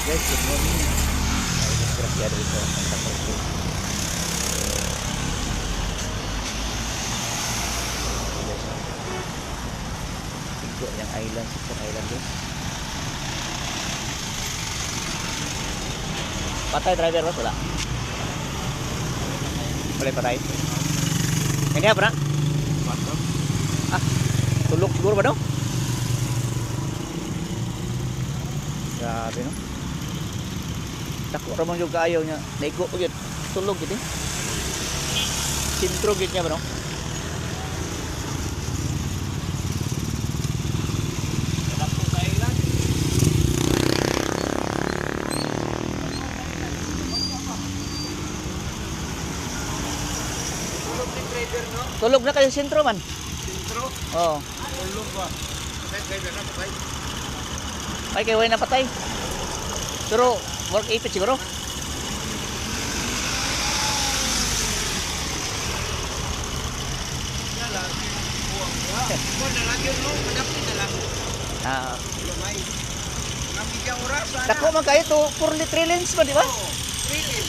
Guys, good morning. Ay, disgrasyado ito ang Santa Cruz. Guys, tiggo yung island, sa island guys. Patay driver boss, wala. Boleh patay. Ini apa nak? Ah, tulog siguro ba no? Grabe no. Dako ramang juga ayaw niya. Naigo pa yun. Tulog gitu. Sintro gitu niya ba no? Tulog na kayo sentro man. Sintro? Oo. Tulog ba? Patay driver na patay. Ay kayo na patay. Pero work ipit siguro. Yalah. Buang ya. Kau na lang yun no? Madapin na lang. Ah, Lumay. Nabigyan oras sana. dako man kayo to purely 3 lanes ba di ba? Oo. Really?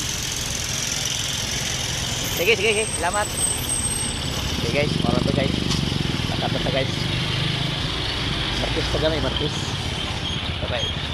Sige, sige, sige. Salamat. Okay guys, moron to guys. Nakapasa guys. Martis pa gamay, Martis. Bye-bye.